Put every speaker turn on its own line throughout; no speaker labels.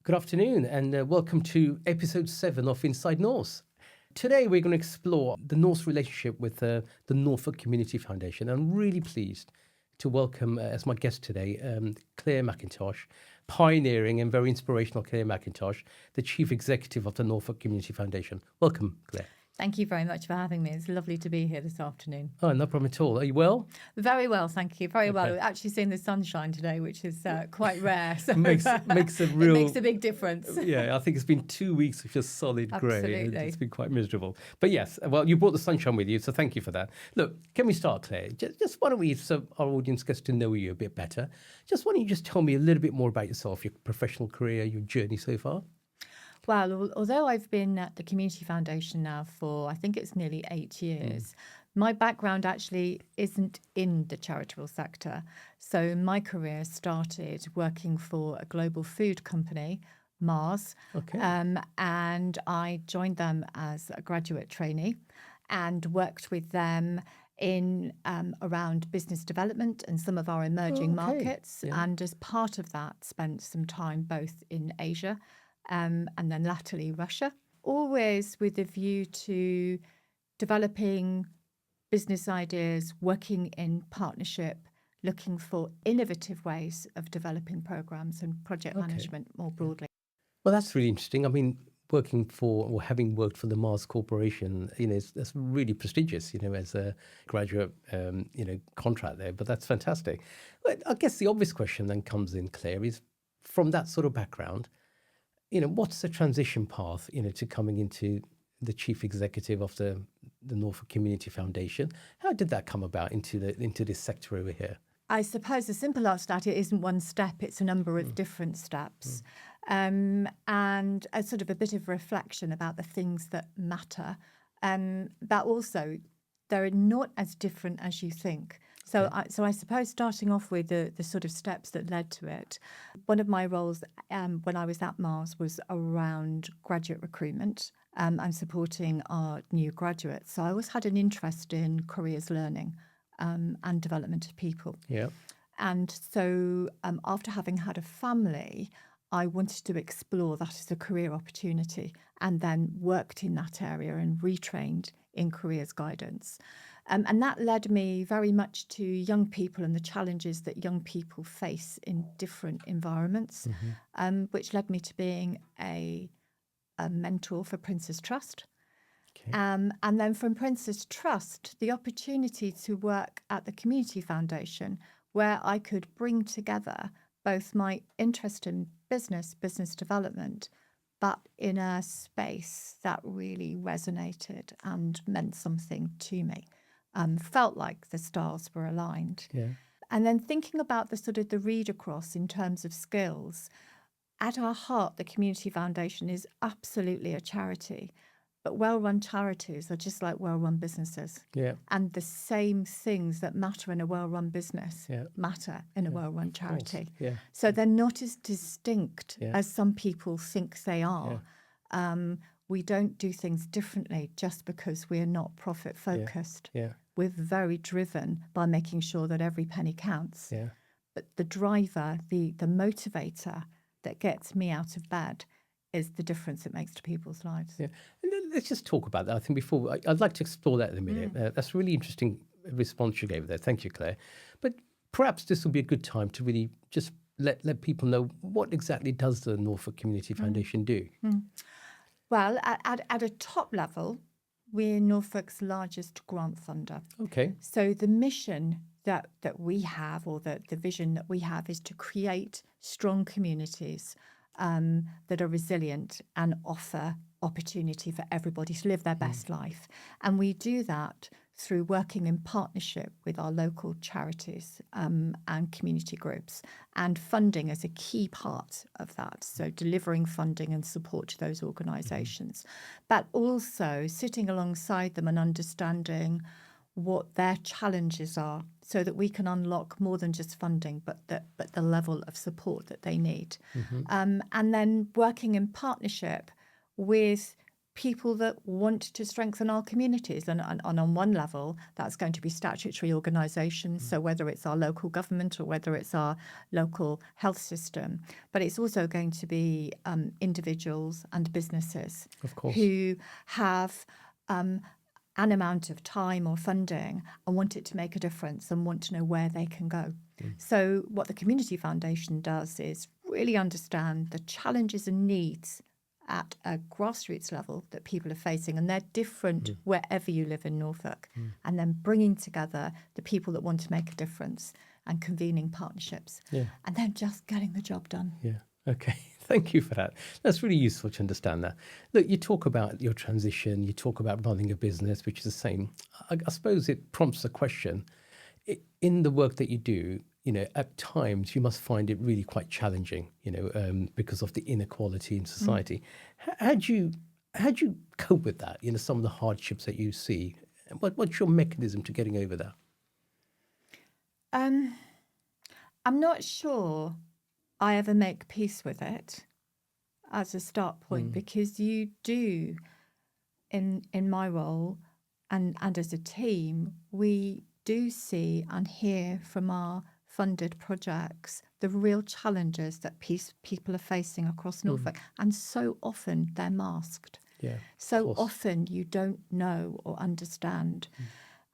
Good afternoon and welcome to episode 7 of Inside Norse. Today we're going to explore the Norse relationship with the Norfolk Community Foundation. I'm really pleased to welcome as my guest today Claire Mackintosh, pioneering and very inspirational Claire Mackintosh, the Chief Executive of the Norfolk Community Foundation. Welcome, Claire.
Thank you very much for having me. It's lovely to be here this afternoon.
Oh, no problem at all. Are you well?
Very well, thank you. Very well. We're actually seeing the sunshine today, which is quite rare. So
makes a real...
It makes a big difference.
Yeah, I think it's been 2 weeks of just solid grey.
Absolutely.
It's been quite miserable. But yes, well, you brought the sunshine with you, so thank you for that. Look, can we start, Claire? Just why don't we, so our audience gets to know you a bit better, why don't you just tell me a little bit more about yourself, your professional career, your journey so far?
Well, although I've been at the Community Foundation now for, I think it's nearly 8 years, my background actually isn't in the charitable sector. So my career started working for a global food company, Mars, and I joined them as a graduate trainee and worked with them in around business development and some of our emerging markets. Yeah. And as part of that, spent some time both in Asia and then latterly Russia, always with a view to developing business ideas, working in partnership, looking for innovative ways of developing programs and project management more broadly.
Well, that's really interesting. I mean, working for or having worked for the Mars Corporation, that's really prestigious, as a graduate, contract there. But that's fantastic. But I guess the obvious question then comes in, Claire, is from that sort of background, what's the transition path, to coming into the chief executive of the Norfolk Community Foundation? How did that come about into this sector over here?
I suppose the simple answer to that, it isn't one step, it's a number of different steps. And a sort of a bit of reflection about the things that matter. But also, they're not as different as you think. So, I suppose starting off with the sort of steps that led to it, one of my roles when I was at Mars was around graduate recruitment and supporting our new graduates. So I always had an interest in careers learning and development of people. Yeah. And so after having had a family, I wanted to explore that as a career opportunity and then worked in that area and retrained in careers guidance. And that led me very much to young people and the challenges that young people face in different environments, which led me to being a mentor for Prince's Trust. Okay. And then from Prince's Trust, the opportunity to work at the Community Foundation, where I could bring together both my interest in business development, but in a space that really resonated and meant something to me. Felt like the stars were aligned. Yeah. And then thinking about the sort of the read across in terms of skills, at our heart, the Community Foundation is absolutely a charity, but well-run charities are just like well-run businesses. Yeah. And the same things that matter in a well-run business matter in a well-run charity. Yeah. So they're not as distinct as some people think they are. Yeah. We don't do things differently just because we're not profit focused. Yeah. Yeah. We're very driven by making sure that every penny counts. Yeah. But the driver, the motivator that gets me out of bed is the difference it makes to people's lives. Yeah.
And let's just talk about that. I think before, I'd like to explore that in a minute. That's a really interesting response you gave there. Thank you, Claire. But perhaps this will be a good time to really just let people know what exactly does the Norfolk Community Foundation do?
Well, at a top level, we're Norfolk's largest grant funder. Okay. So the mission that we have, or the vision that we have, is to create strong communities that are resilient and offer opportunity for everybody to live their best life. And we do that through working in partnership with our local charities and community groups, and funding as a key part of that. So delivering funding and support to those organisations, but also sitting alongside them and understanding what their challenges are so that we can unlock more than just funding, but the level of support that they need. And then working in partnership with people that want to strengthen our communities. And on one level, that's going to be statutory organisations, so whether it's our local government or whether it's our local health system. But it's also going to be individuals and businesses
Of course.
who have an amount of time or funding and want it to make a difference and want to know where they can go. So what the Community Foundation does is really understand the challenges and needs at a grassroots level that people are facing, and they're different wherever you live in Norfolk, and then bringing together the people that want to make a difference and convening partnerships, and then just getting the job done.
Yeah. Okay. Thank you for that. That's really useful to understand that. Look, you talk about your transition, you talk about running a business, which is the same. I suppose it prompts a question. In the work that you do, at times you must find it really quite challenging, because of the inequality in society. How do you cope with that? Some of the hardships that you see. What's your mechanism to getting over that?
I'm not sure I ever make peace with it as a start point, because you do, in my role and as a team, we do see and hear from our funded projects the real challenges that people are facing across Norfolk, and so often they're masked.
Yeah,
so often you don't know or understand,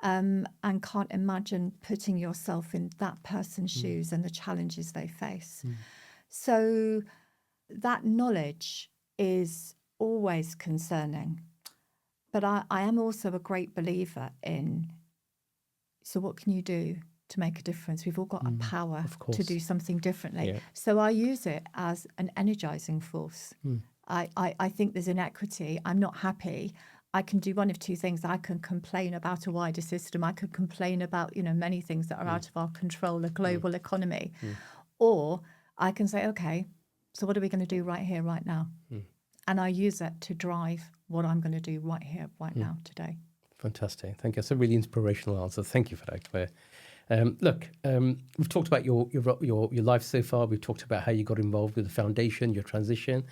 and can't imagine putting yourself in that person's shoes and the challenges they face. So that knowledge is always concerning. But I am also a great believer in, so what can you do to make a difference? We've all got a power to do something differently. Yeah. So I use it as an energizing force. I think there's inequity. I'm not happy. I can do one of two things. I can complain about a wider system. I could complain about, many things that are out of our control, the global economy. Or I can say, okay, so what are we going to do right here, right now? And I use it to drive what I'm going to do right here, right now, today.
Fantastic. Thank you. That's a really inspirational answer. Thank you for that, Claire. We've talked about your life so far. We've talked about how you got involved with the foundation, your transition.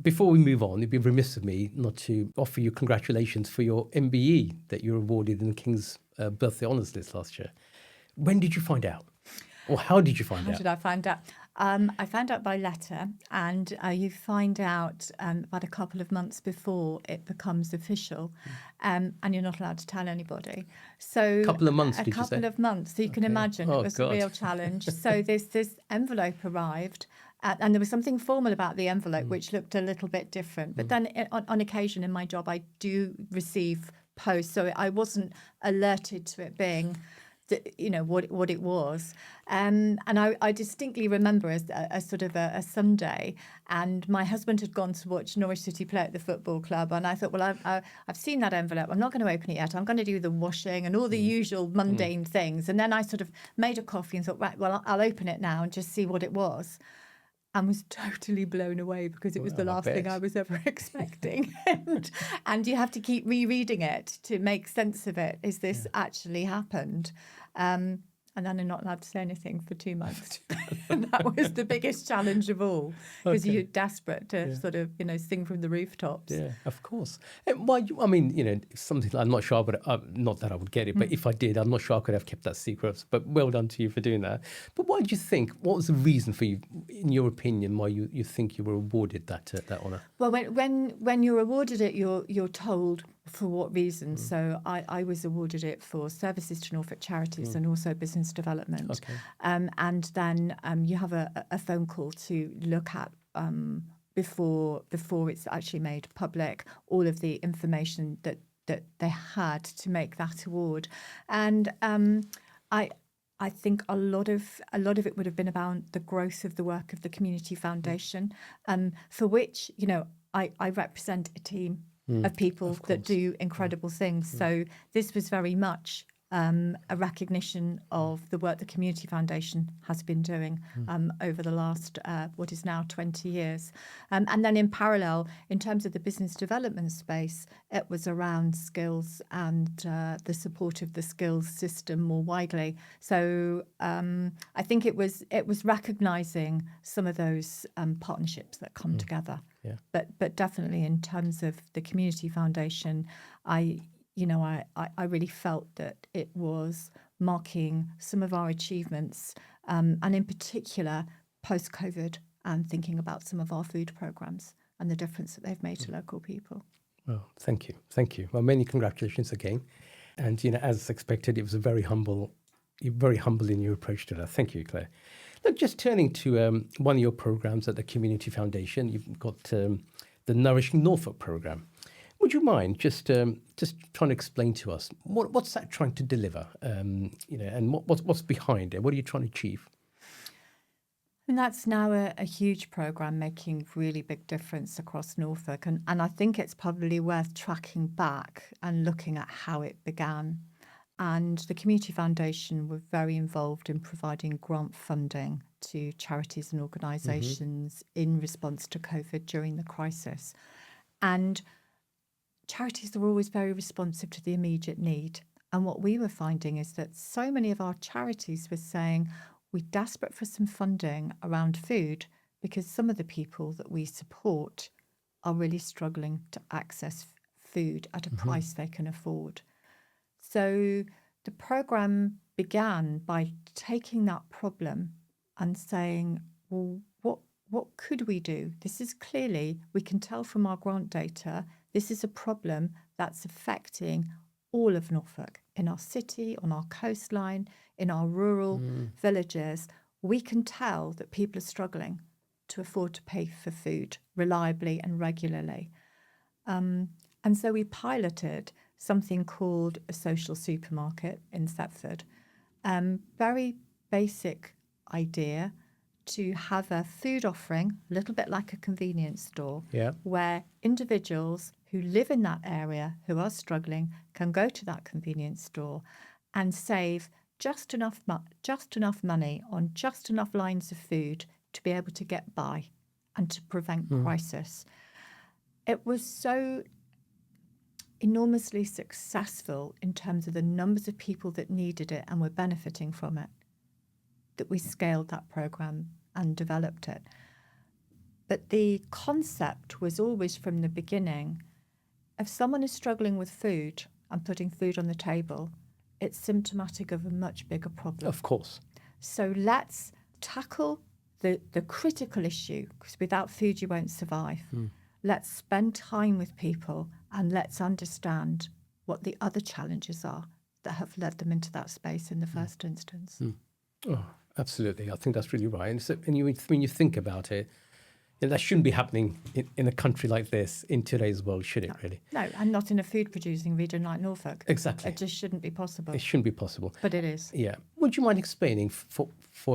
Before we move on, it'd be remiss of me not to offer you congratulations for your MBE that you were awarded in the King's Birthday Honours List last year. When did you find out? Or how did you find out?
How did I find out? I found out by letter, and you find out about a couple of months before it becomes official, and you're not allowed to tell anybody. So
a couple of months,
a couple of months. So you can imagine it was a real challenge. So this envelope arrived, and there was something formal about the envelope, which looked a little bit different. But then on occasion in my job, I do receive posts, so I wasn't alerted to it being what it was, and I distinctly remember a sort of a Sunday, and my husband had gone to watch Norwich City play at the football club, and I thought, well, I've seen that envelope. I'm not going to open it yet. I'm going to do the washing and all the usual mundane things, and then I sort of made a coffee and thought, right, well, I'll open it now and just see what it was. And was totally blown away, because it was the last thing I was ever expecting. and you have to keep rereading it to make sense of it. Is this actually happened? And then I'm not allowed to say anything for 2 months. And that was the biggest challenge of all, because you're desperate to sort of, sing from the rooftops.
Yeah, of course. Something I'm not sure, but not that I would get it, but if I did, I'm not sure I could have kept that secret. But well done to you for doing that. But why do you think, what was the reason for you, in your opinion, why you think you were awarded that honour?
Well, when you're awarded it, you're told for what reason. So I was awarded it for services to Norfolk charities and also business development.
Okay.
And then you have a phone call to look at before it's actually made public, all of the information that they had to make that award. And I think a lot of it would have been about the growth of the work of the Community Foundation, for which I represent a team of people that do incredible things. So this was very much a recognition of the work the Community Foundation has been doing over the last, what is now 20 years. And then in parallel, in terms of the business development space, it was around skills and the support of the skills system more widely. So I think it was recognising some of those partnerships that come together.
Yeah.
But definitely in terms of the Community Foundation, I really felt that it was marking some of our achievements, and in particular post-COVID, and thinking about some of our food programmes and the difference that they've made to local people.
Well, thank you. Well, many congratulations again. And as expected, it was you're very humble in your approach to that. Thank you, Claire. Look, just turning to one of your programmes at the Community Foundation, you've got the Nourishing Norfolk programme. Would you mind just trying to explain to us what's that trying to deliver, and what's behind it? What are you trying to achieve?
And that's now a huge programme making really big difference across Norfolk. And I think it's probably worth tracking back and looking at how it began. And the Community Foundation were very involved in providing grant funding to charities and organisations in response to COVID during the crisis. And charities are always very responsive to the immediate need. And what we were finding is that so many of our charities were saying, we're desperate for some funding around food because some of the people that we support are really struggling to access food at a price they can afford. So the programme began by taking that problem and saying, well, what could we do? This is clearly, we can tell from our grant data, this is a problem that's affecting all of Norfolk, in our city, on our coastline, in our rural villages. We can tell that people are struggling to afford to pay for food reliably and regularly. And so we piloted something called a social supermarket in Thetford. Very basic idea to have a food offering, a little bit like a convenience store, where individuals who live in that area who are struggling can go to that convenience store and save just enough money on just enough lines of food to be able to get by and to prevent crisis. It was so enormously successful in terms of the numbers of people that needed it and were benefiting from it that we scaled that programme and developed it. But the concept was always from the beginning, if someone is struggling with food and putting food on the table, it's symptomatic of a much bigger problem.
Of course.
So let's tackle the critical issue, because without food you won't survive. Let's spend time with people and let's understand what the other challenges are that have led them into that space in the first instance.
Oh, absolutely. I think that's really right. And when you think about it, that shouldn't be happening in a country like this in today's world, should it really?
No, and not in a food-producing region like Norfolk.
Exactly.
It just shouldn't be possible.
It shouldn't be possible.
But it is.
Yeah. Would you mind explaining for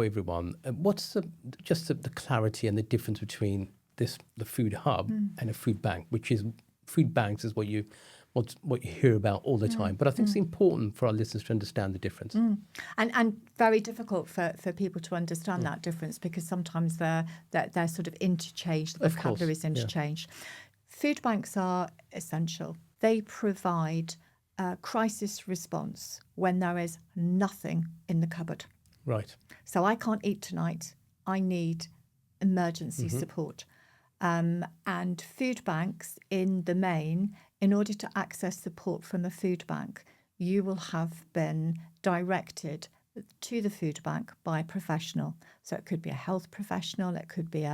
everyone what's the clarity and the difference between the food hub and a food bank, which is food banks is what you hear about all the time. But I think it's important for our listeners to understand the difference.
And very difficult for people to understand that difference, because sometimes they're sort of interchanged, the vocabulary is interchanged. Food banks are essential. They provide crisis response when there is nothing in the cupboard.
Right.
So I can't eat tonight. I need emergency support. And food banks, in the main, in order to access support from a food bank, you will have been directed to the food bank by a professional. So it could be a health professional, it could be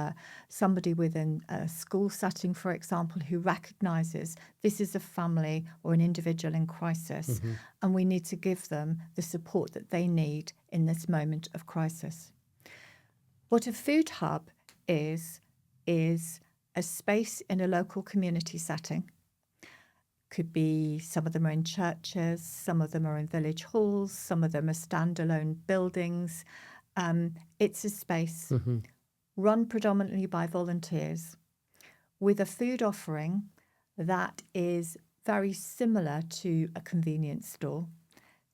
somebody within a school setting, for example, who recognises this is a family or an individual in crisis, and we need to give them the support that they need in this moment of crisis. What a food hub is a space in a local community setting. Could be, some of them are in churches, some of them are in village halls, some of them are standalone buildings. It's a space run predominantly by volunteers with a food offering that is very similar to a convenience store.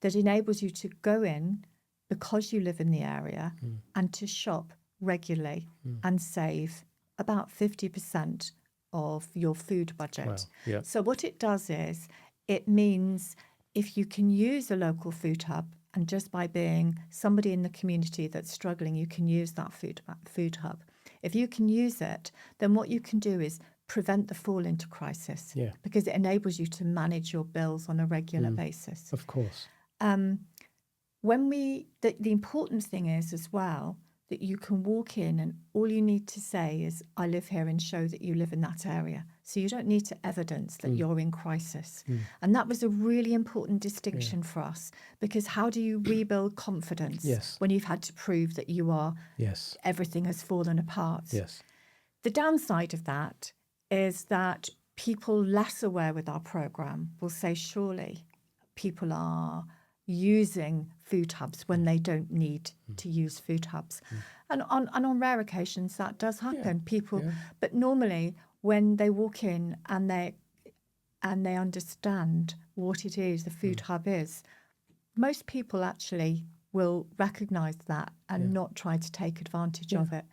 that enables you to go in because you live in the area and to shop regularly and save about 50% of your food budget.
Wow. Yeah.
So what it does is it means if you can use a local food hub, and just by being somebody in the community that's struggling, you can use that food hub. If you can use it, then what you can do is prevent the fall into crisis, because it enables you to manage your bills on a regular basis.
Of course.
The important thing is as well that you can walk in and all you need to say is, I live here, and show that you live in that area. So you don't need to evidence that you're in crisis. And that was a really important distinction for us, because how do you rebuild confidence when you've had to prove that you are, everything has fallen apart?
Yes.
The downside of that is that people less aware with our programme will say, surely people are using food hubs when they don't need to use food hubs. And on rare occasions that does happen. But normally when they walk in and they understand what it is the food hub is, most people actually will recognise that and not try to take advantage of it.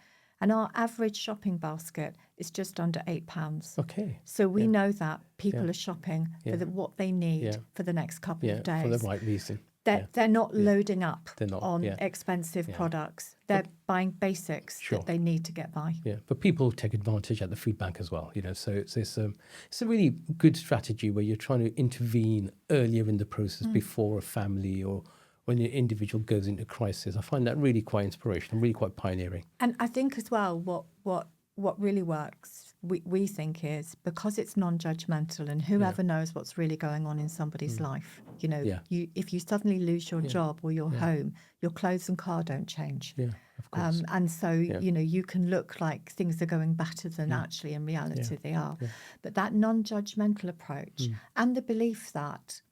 And our average shopping basket is just under £8.
Okay.
So we know that people are shopping for what they need for the next couple of days.
For the right reason.
They're not loading up on
Yeah.
expensive products. They're buying basics that they need to get by.
Yeah, but people take advantage at the food bank as well. So it's a really good strategy where you're trying to intervene earlier in the process before a family or when an individual goes into crisis. I find that really quite inspirational, really quite pioneering.
And I think as well, what really works, we think, is because it's non-judgmental and whoever knows what's really going on in somebody's life. If you suddenly lose your job or your home, your clothes and car don't change.
Yeah, of course.
And so, you can look like things are going better than actually in reality they are. Yeah. But that non-judgmental approach and the belief that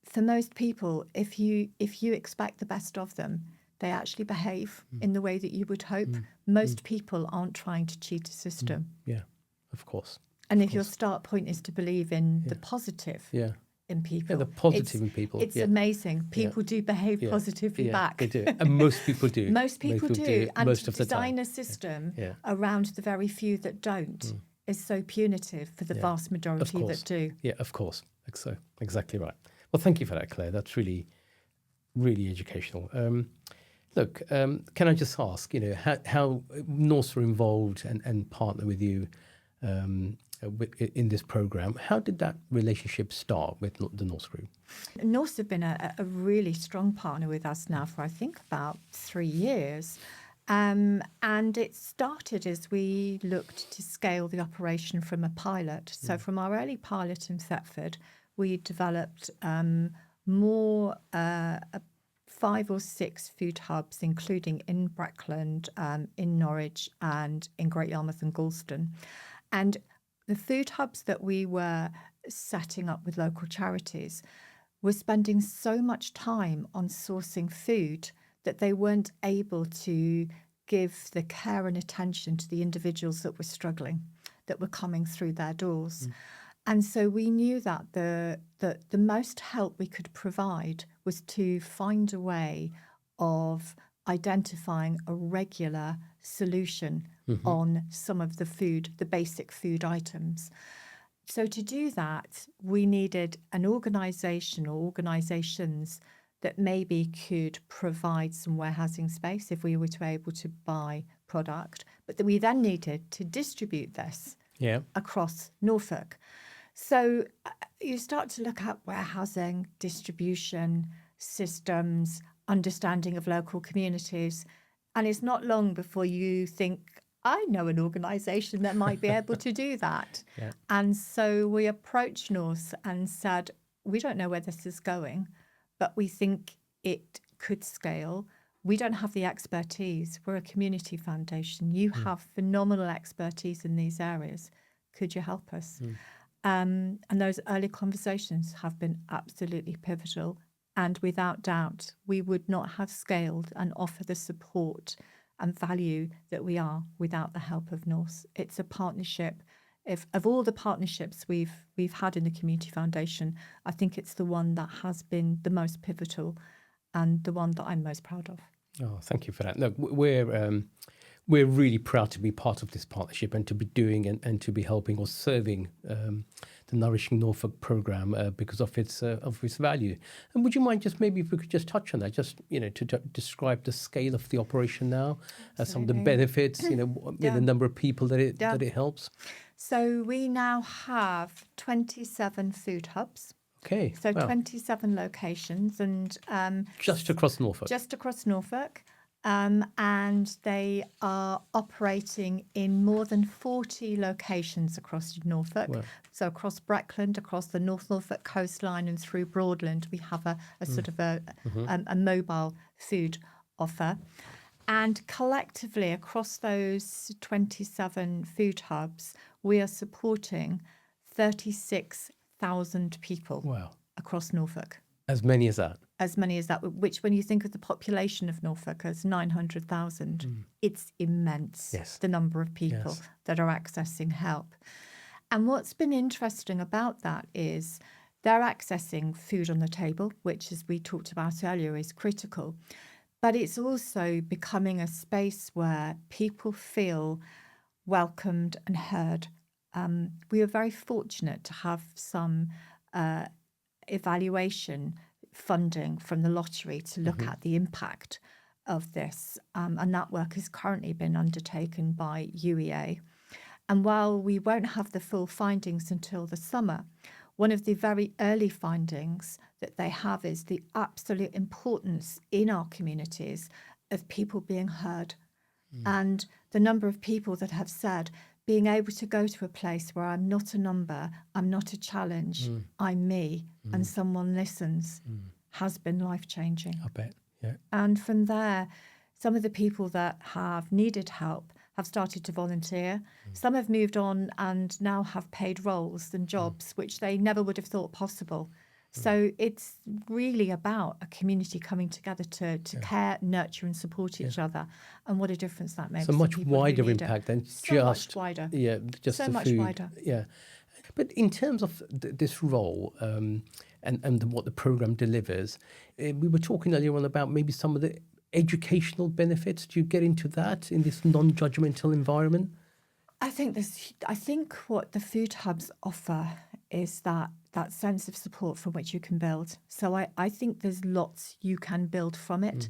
for most people, if you expect the best of them, they actually behave in the way that you would hope. Most people aren't trying to cheat a system.
Yeah, of course.
And if your start point is to believe in the positive in people.
Yeah, the positive in people.
It's amazing. People do behave positively back.
They do. And most people do.
Most people do. And
most
to
of the time.
design a system around the very few that don't is so punitive for the vast majority that do.
Yeah, of course. So, exactly right. Well, thank you for that, Claire. That's really, really educational. Look, can I just ask, how Norse were involved and partner with you in this program? How did that relationship start with the Norse Group?
Norse have been a really strong partner with us now for, I think, about 3 years. And it started as we looked to scale the operation from a pilot. So from our early pilot in Thetford, we developed more 5 or 6 food hubs, including in Breckland, in Norwich, and in Great Yarmouth and Galston. And the food hubs that we were setting up with local charities were spending so much time on sourcing food that they weren't able to give the care and attention to the individuals that were struggling, that were coming through their doors. And so we knew that the most help we could provide was to find a way of identifying a regular solution on some of the basic food items. So to do that, we needed an organisation or organisations that maybe could provide some warehousing space if we were to be able to buy product, but that we then needed to distribute this across Norfolk. So you start to look at warehousing, distribution, systems, understanding of local communities, and it's not long before you think, I know an organisation that might be able to do that. And so we approached Norse and said, we don't know where this is going, but we think it could scale. We don't have the expertise. We're a community foundation. You have phenomenal expertise in these areas. Could you help us? And those early conversations have been absolutely pivotal. And without doubt, we would not have scaled and offer the support and value that we are without the help of Norse. It's a partnership if of all the partnerships we've had in the Community Foundation, I think it's the one that has been the most pivotal and the one that I'm most proud of.
Oh, thank you for that. Look, we're really proud to be part of this partnership and to be doing and to be helping or serving the Nourishing Norfolk program because of its value. And would you mind just maybe if we could just touch on that, just to describe the scale of the operation now, some of the benefits, the number of people that it helps.
So we now have 27 food hubs.
Okay.
So 27 locations and
just across Norfolk.
Just across Norfolk. And they are operating in more than 40 locations across Norfolk. Wow. So across Breckland, across the North Norfolk coastline and through Broadland, we have a sort of a mobile food offer. And collectively across those 27 food hubs, we are supporting 36,000 people.
Wow.
Across Norfolk.
As many as that?
As many as that, which when you think of the population of Norfolk as 900,000, it's immense,
yes.
The number of people that are accessing help. And what's been interesting about that is they're accessing food on the table, which, as we talked about earlier, is critical. But it's also becoming a space where people feel welcomed and heard. We are very fortunate to have some evaluation funding from the lottery to look at the impact of this. And that work has currently been undertaken by UEA. And while we won't have the full findings until the summer, one of the very early findings that they have is the absolute importance in our communities of people being heard. And the number of people that have said, being able to go to a place where I'm not a number, I'm not a challenge, I'm me, and someone listens, has been life-changing.
I bet, yeah.
And from there, some of the people that have needed help have started to volunteer. Some have moved on and now have paid roles and jobs, which they never would have thought possible. So it's really about a community coming together to care, nurture and support each other, and what a difference that makes.
So much wider impact than just
much wider.
Yeah, just
so
the
much
food.
Wider.
Yeah, but in terms of this role and what the program delivers, we were talking earlier on about maybe some of the educational benefits. Do you get into that in this non-judgmental environment?
I think what the food hubs offer is that sense of support from which you can build. So I think there's lots you can build from it.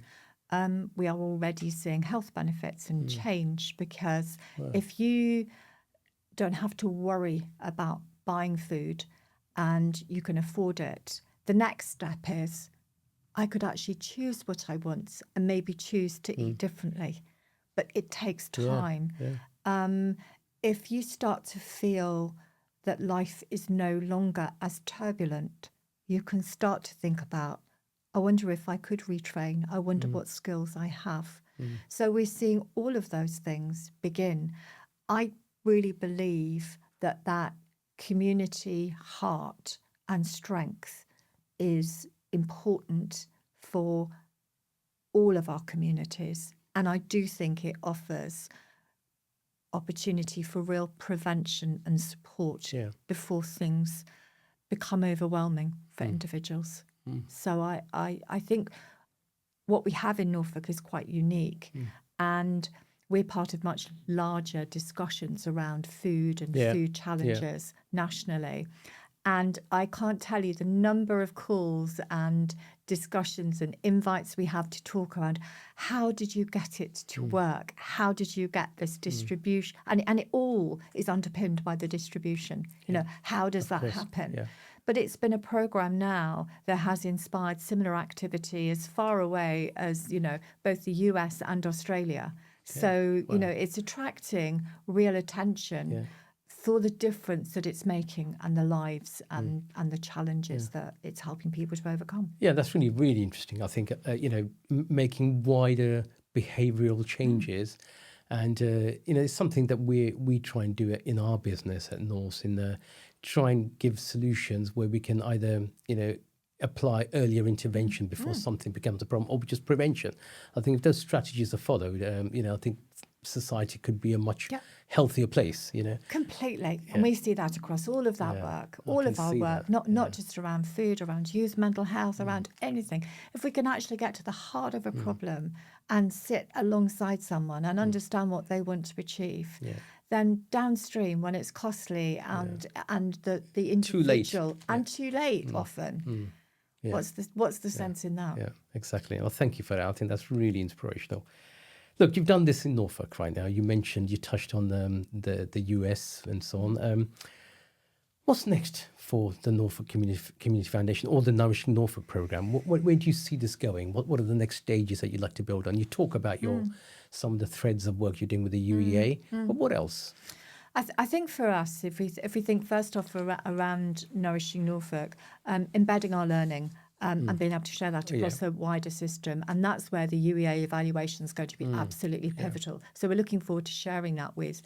We are already seeing health benefits and change because if you don't have to worry about buying food and you can afford it, the next step is I could actually choose what I want and maybe choose to eat differently. But it takes time. Yeah. If you start to feel that life is no longer as turbulent, you can start to think about, I wonder if I could retrain. I wonder what skills I have. So we're seeing all of those things begin. I really believe that community heart and strength is important for all of our communities. And I do think it offers opportunity for real prevention and support before things become overwhelming for individuals. So I think what we have in Norfolk is quite unique, and we're part of much larger discussions around food and food challenges nationally. And I can't tell you the number of calls and discussions and invites we have to talk around how did you get it to work? How did you get this distribution? And it all is underpinned by the distribution. You know, how does that happen? Yeah. But it's been a program now that has inspired similar activity as far away as, both the US and Australia. Yeah. So, it's attracting real attention for the difference that it's making and the lives and the challenges that it's helping people to overcome.
Yeah, that's really, really interesting. I think, making wider behavioural changes. And, it's something that we try and do in our business at Norse, try and give solutions where we can either, apply earlier intervention before something becomes a problem, or just prevention. I think if those strategies are followed, I think society could be a much
Yeah.
healthier place,
Completely. And we see that across all of that work, all of our work, not just around food, around youth, mental health, around anything. If we can actually get to the heart of a problem and sit alongside someone and understand what they want to achieve, then downstream when it's costly and the individual too late often. What's the sense in that?
Yeah, exactly. Well, thank you for that. I think that's really inspirational. Look, you've done this in Norfolk right now. You touched on the US and so on. What's next for the Norfolk Community Foundation or the Nourishing Norfolk program? Where do you see this going? What are the next stages that you'd like to build on? You talk about some of the threads of work you're doing with the UEA, but what else?
I think for us, if we think first off around Nourishing Norfolk, embedding our learning and being able to share that across a wider system, and that's where the UEA evaluation is going to be absolutely pivotal. So we're looking forward to sharing that with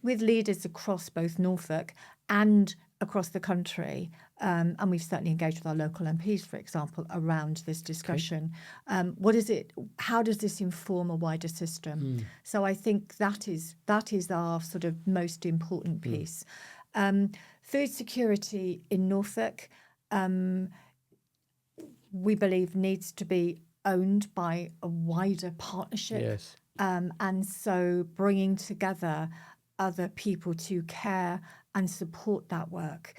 leaders across both Norfolk and across the country, and we've certainly engaged with our local MPs, for example, around this discussion. What is it? How does this inform a wider system? So I think that is our sort of most important piece. Food security in Norfolk, we believe needs to be owned by a wider partnership.
Yes.
And so bringing together other people to care and support that work,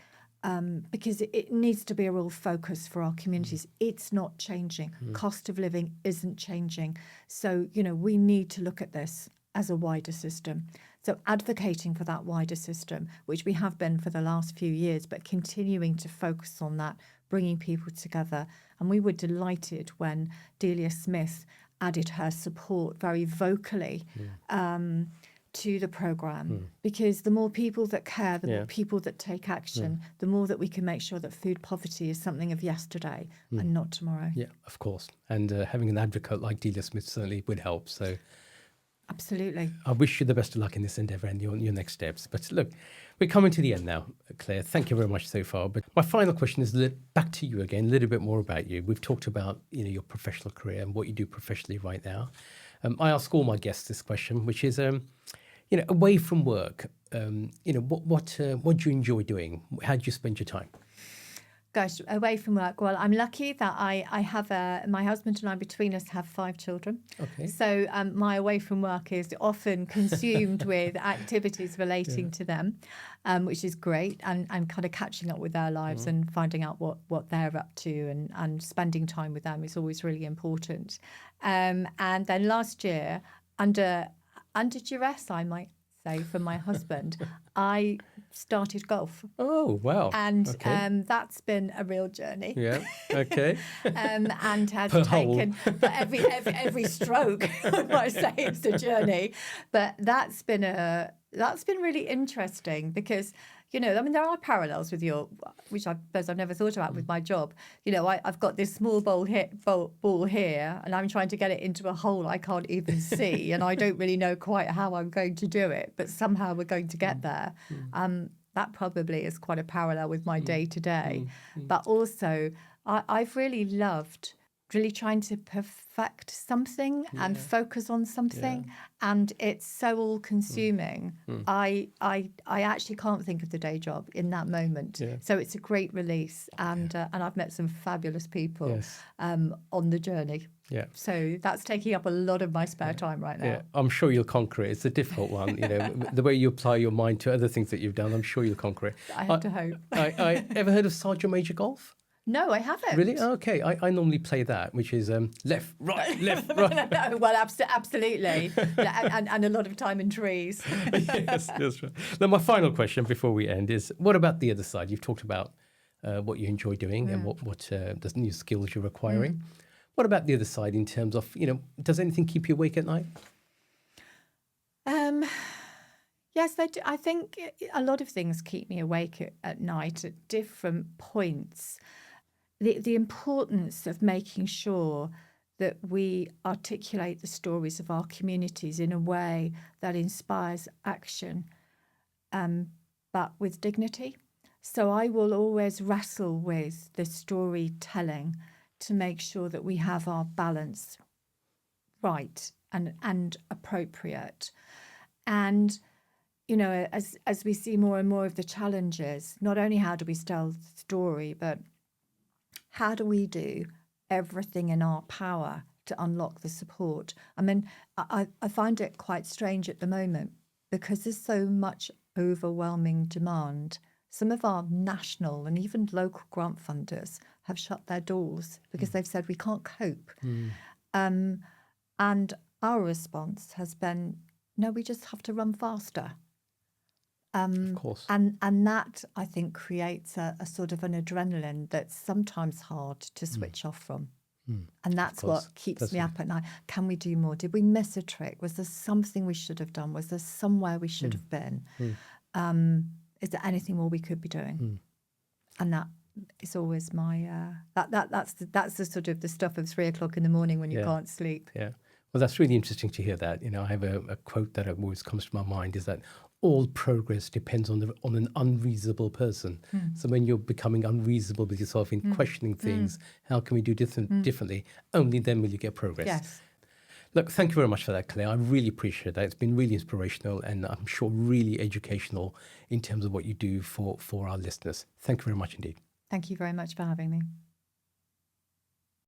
because it needs to be a real focus for our communities. It's not changing. Cost of living isn't changing. So, we need to look at this as a wider system. So advocating for that wider system, which we have been for the last few years, but continuing to focus on that, bringing people together. And we were delighted when Delia Smith added her support very vocally to the programme, because the more people that care, the more people that take action, the more that we can make sure that food poverty is something of yesterday and not tomorrow.
Yeah, of course. And having an advocate like Delia Smith certainly would help. So
absolutely.
I wish you the best of luck in this endeavour and your next steps. But look, we're coming to the end now, Claire. Thank you very much so far. But my final question is back to you again, a little bit more about you. We've talked about your professional career and what you do professionally right now. I ask all my guests this question, which is, away from work, what do you enjoy doing? How do you spend your time?
Gosh, away from work. Well, I'm lucky that I have my husband and I, between us, have 5 children.
Okay.
So my away from work is often consumed with activities relating to them, which is great, and kind of catching up with their lives and finding out what they're up to and spending time with them is always really important. And then last year, under duress, I might say, from my husband, I started golf.
Oh, wow.
And that's been a real journey.
Yeah, okay.
And has
Per
taken every stroke, I might say it's a journey. But that's been really interesting because, there are parallels with which I suppose I've never thought about with my job. I've got this small ball here, and I'm trying to get it into a hole I can't even see, and I don't really know quite how I'm going to do it, but somehow we're going to get there. That probably is quite a parallel with my day to day. But also, I've really loved trying to perfect something and focus on something, and it's so all consuming. I actually can't think of the day job in that moment. So it's a great release, and I've met some fabulous people on the journey. Yeah. So that's taking up a lot of my spare time right now.
Yeah, I'm sure you'll conquer it. It's a difficult one, the way you apply your mind to other things that you've done. I'm sure you'll conquer it.
I have to hope.
I ever heard of Sergeant Major Golf?
No, I haven't.
Really? Okay. I normally play that, which is left, right, left, right.
No, well, absolutely. and a lot of time in trees.
Yes, that's right. Now, my final question before we end is, what about the other side? You've talked about what you enjoy doing and what the new skills you're acquiring. What about the other side in terms of, does anything keep you awake at night?
Yes, they do. I think a lot of things keep me awake at night at different points. The importance of making sure that we articulate the stories of our communities in a way that inspires action, but with dignity. So I will always wrestle with the storytelling to make sure that we have our balance right and appropriate. And, you know, as we see more and more of the challenges, not only how do we tell the story, but how do we do everything in our power to unlock the support? I mean, I find it quite strange at the moment because there's so much overwhelming demand. Some of our national and even local grant funders have shut their doors because they've said we can't cope. And our response has been, no, we just have to run faster.
Of course.
And that, I think, creates a sort of an adrenaline that's sometimes hard to switch off from. And that's what keeps me up at night. Can we do more? Did we miss a trick? Was there something we should have done? Was there somewhere we should have been? Is there anything more we could be doing? And that is always my that's the sort of the stuff of 3 o'clock in the morning when you can't sleep.
Yeah. Well, that's really interesting to hear that. You know, I have a quote that always comes to my mind is that all progress depends on an unreasonable person. So when you're becoming unreasonable with yourself in questioning things, how can we do differently? Only then will you get progress.
Yes.
Look, thank you very much for that, Claire. I really appreciate that. It's been really inspirational and I'm sure really educational in terms of what you do for our listeners. Thank you very much indeed.
Thank you very much for having me.